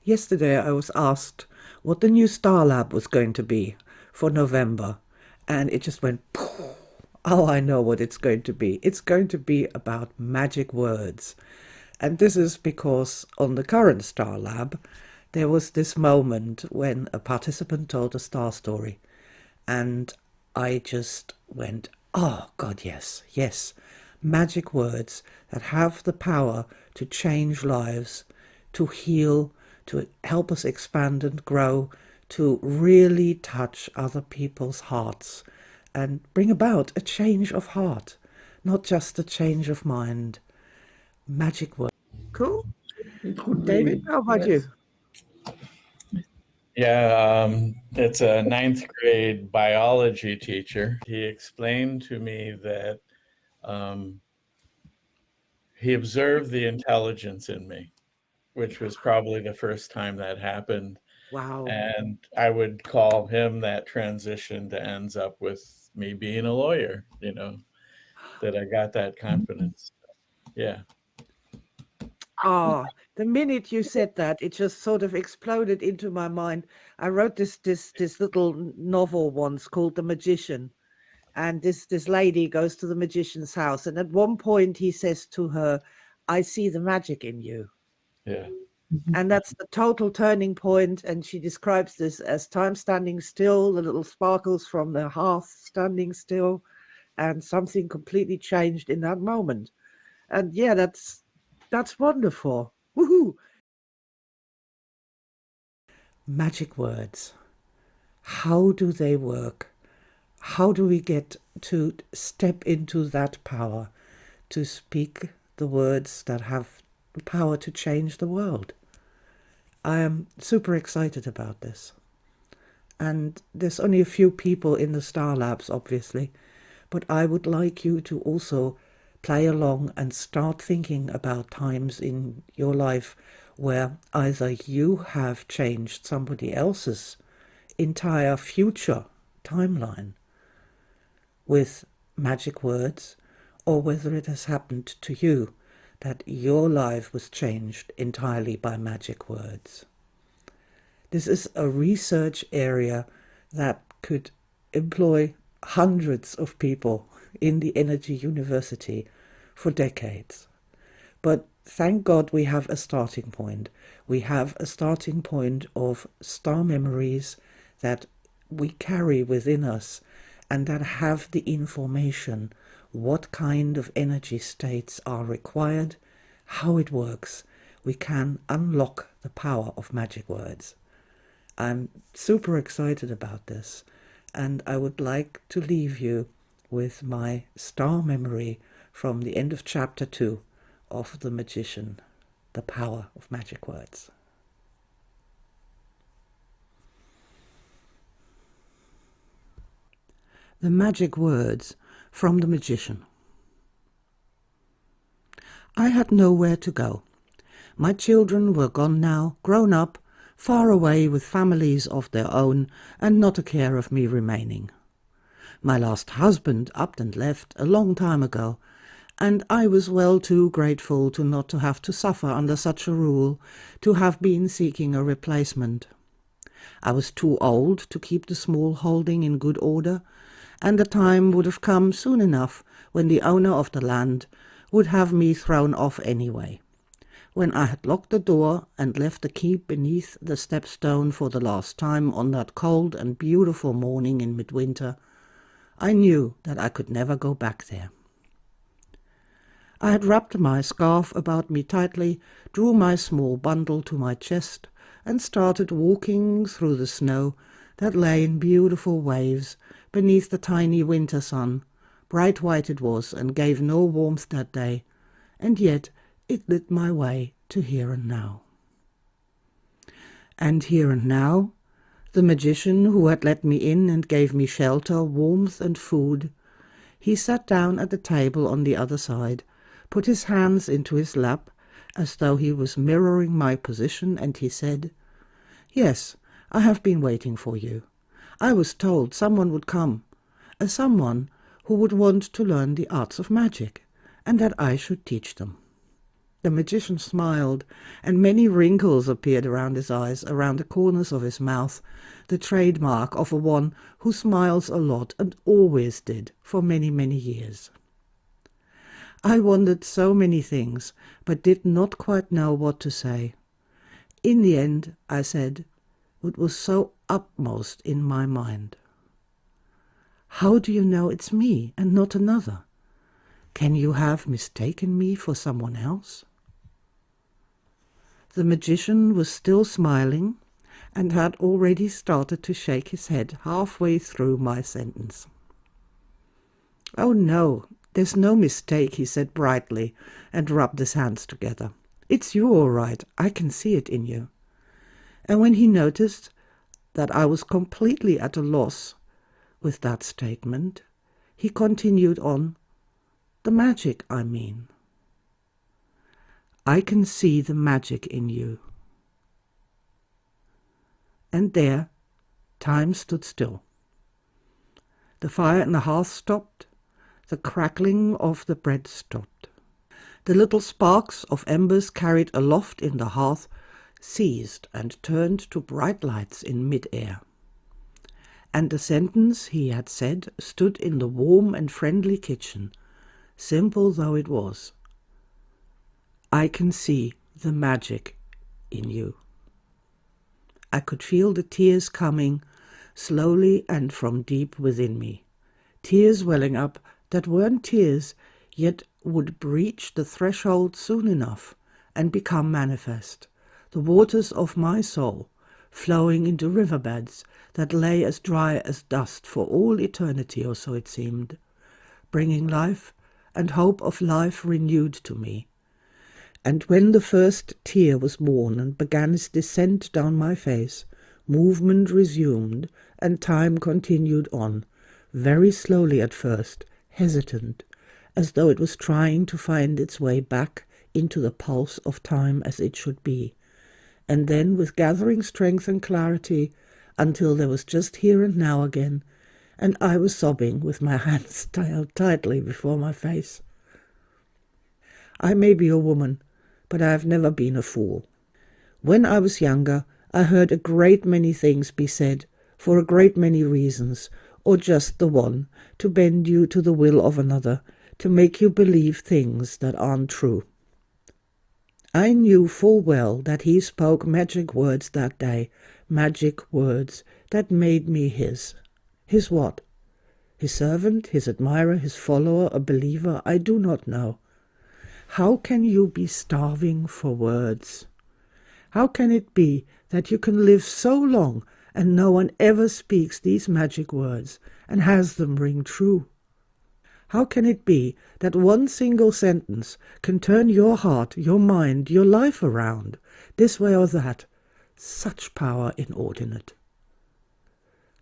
Yesterday I was asked what the new Star Lab was going to be for November, and it just went, "Poof." Oh, I know what it's going to be. It's going to be about magic words. And this is because on the current Star Lab, there was this moment when a participant told a star story, and I just went, oh, God, yes, yes. Magic words that have the power to change lives, to heal, to help us expand and grow, to really touch other people's hearts and bring about a change of heart, not just a change of mind. Magic words. Cool. It could David, be, how about you? yes. Yeah, it's a ninth grade biology teacher. He explained to me that um, he observed the intelligence in me, which was probably the first time that happened. Wow. And I would call him that transition that ends up with me being a lawyer, that I got that confidence. Yeah. Ah, the minute you said that, it just sort of exploded into my mind. I wrote this little novel once called The Magician, and this lady goes to the magician's house, and at one point he says to her, "I see the magic in you." Yeah. And that's the total turning point, and she describes this as time standing still, the little sparkles from the hearth standing still, and something completely changed in that moment. And yeah, that's wonderful. Woohoo! Magic words. How do they work? How do we get to step into that power, to speak the words that have the power to change the world? I am super excited about this. And there's only a few people in the Star Labs, obviously, but I would like you to also play along and start thinking about times in your life where either you have changed somebody else's entire future timeline with magic words, or whether it has happened to you that your life was changed entirely by magic words. This is a research area that could employ hundreds of people in the Energy University for decades. But thank God we have a starting point. We have a starting point of star memories that we carry within us and that have the information, what kind of energy states are required, how it works. We can unlock the power of magic words. I'm super excited about this, and I would like to leave you with my star memory from the end of chapter 2 of The Magician, The Power of Magic Words. The magic words from The Magician. I had nowhere to go. My children were gone now, grown up, far away with families of their own, and not a care of me remaining. My last husband upped and left a long time ago, and I was well too grateful to not to have to suffer under such a rule, to have been seeking a replacement. I was too old to keep the small holding in good order, and the time would have come soon enough when the owner of the land would have me thrown off anyway. When I had locked the door and left the key beneath the stepstone for the last time on that cold and beautiful morning in midwinter, I knew that I could never go back there. I had wrapped my scarf about me tightly, drew my small bundle to my chest, and started walking through the snow that lay in beautiful waves beneath the tiny winter sun. Bright white it was, and gave no warmth that day, and yet it lit my way to here and now. And here and now, the magician who had let me in and gave me shelter, warmth, and food, he sat down at the table on the other side, put his hands into his lap, as though he was mirroring my position, and he said, "Yes, I have been waiting for you. I was told someone would come, someone who would want to learn the arts of magic, and that I should teach them. The magician smiled, and many wrinkles appeared around his eyes, around the corners of his mouth, the trademark of one who smiles a lot and always did for many, many years. I wondered so many things, but did not quite know what to say. In the end, I said what was so upmost in my mind. How do you know it's me and not another? Can you have mistaken me for someone else? The magician was still smiling and had already started to shake his head halfway through my sentence. Oh no, there's no mistake, he said brightly and rubbed his hands together. It's you all right, I can see it in you. And when he noticed that I was completely at a loss with that statement, he continued on, the magic, I mean. I can see the magic in you. And there, time stood still. The fire in the hearth stopped. The crackling of the bread stopped. The little sparks of embers carried aloft in the hearth ceased and turned to bright lights in mid-air. And the sentence he had said stood in the warm and friendly kitchen, simple though it was. I can see the magic in you. I could feel the tears coming slowly and from deep within me. Tears welling up that weren't tears, yet would breach the threshold soon enough and become manifest. The waters of my soul flowing into riverbeds that lay as dry as dust for all eternity, or so it seemed, bringing life and hope of life renewed to me. And when the first tear was born and began its descent down my face, movement resumed and time continued on, very slowly at first, hesitant, as though it was trying to find its way back into the pulse of time as it should be, and then with gathering strength and clarity, until there was just here and now again, and I was sobbing with my hands held tightly before my face. I may be a woman, but I have never been a fool. When I was younger, I heard a great many things be said, for a great many reasons, or just the one, to bend you to the will of another, to make you believe things that aren't true. I knew full well that he spoke magic words that day, magic words that made me his. His what? His servant, his admirer, his follower, a believer, I do not know. How can you be starving for words? How can it be that you can live so long and no one ever speaks these magic words and has them ring true? How can it be that one single sentence can turn your heart, your mind, your life around, this way or that? Such power inordinate.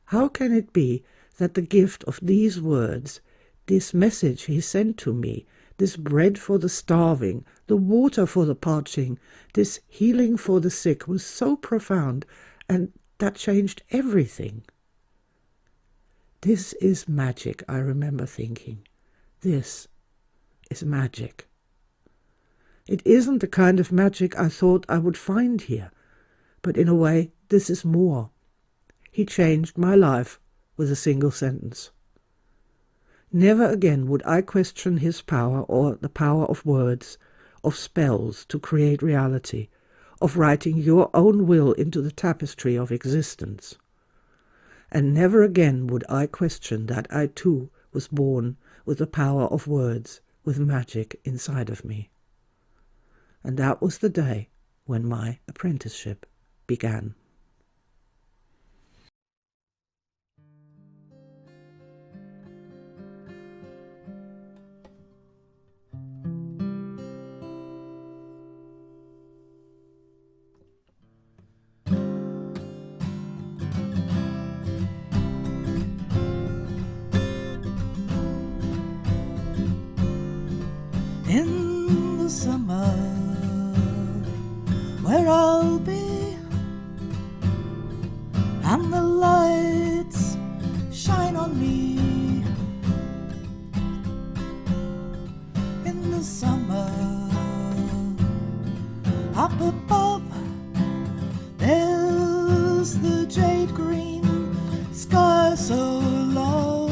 How can it be that the gift of these words, this message he sent to me, this bread for the starving, the water for the parching, this healing for the sick was so profound, and that changed everything? This is magic, I remember thinking. This is magic. It isn't the kind of magic I thought I would find here, but in a way this is more. He changed my life with a single sentence. Never again would I question his power or the power of words, of spells to create reality, of writing your own will into the tapestry of existence. And never again would I question that I too was born with the power of words, with magic inside of me. And that was the day when my apprenticeship began. In the summer, where I'll be, and the lights shine on me. In the summer, Up above, there's the jade green sky so low,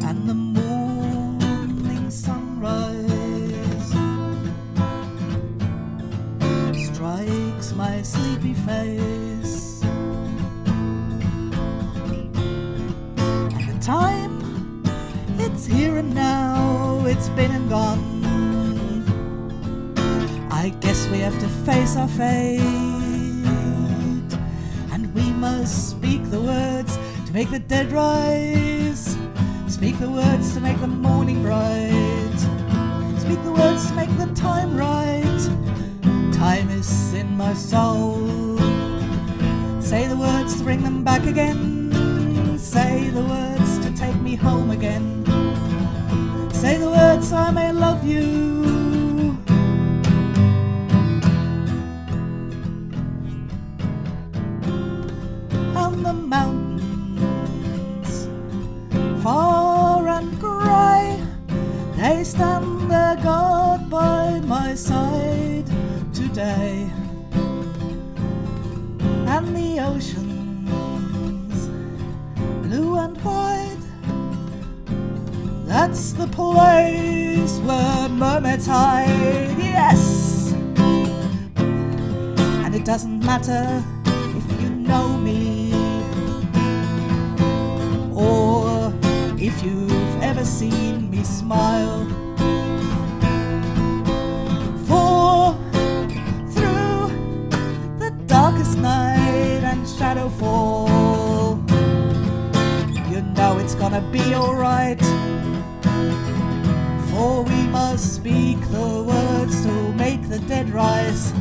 and the morning sunrise strikes my sleepy face, and the time, it's here and now, it's been and gone. I guess we have to face our fate, and we must speak the words to make the dead rise, speak the words to make the morning bright, speak the words to make the time right. Time is in my soul. Say the words to bring them back again, say the words to take me home again, say the words so I may love you. On the mountains, far and grey, they stand their guard by my side today, and the oceans, blue and wide, that's the place where mermaids hide, yes! And it doesn't matter if you know me, or if you've ever seen me smile, for through the darkest night and shadow fall, you know it's gonna be alright, for we must speak the words to make the dead rise,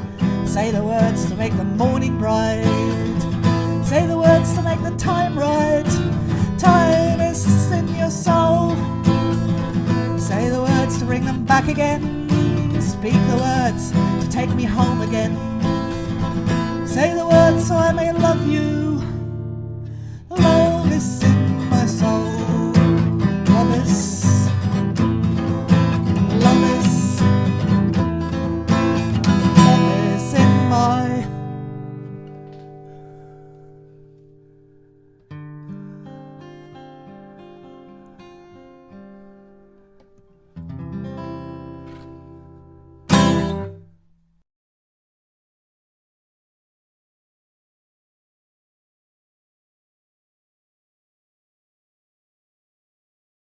say the words to make the morning bright, say the words to make the time right. Time is in your soul. Say the words to bring them back again, speak the words to take me home again, say the words so I may love you.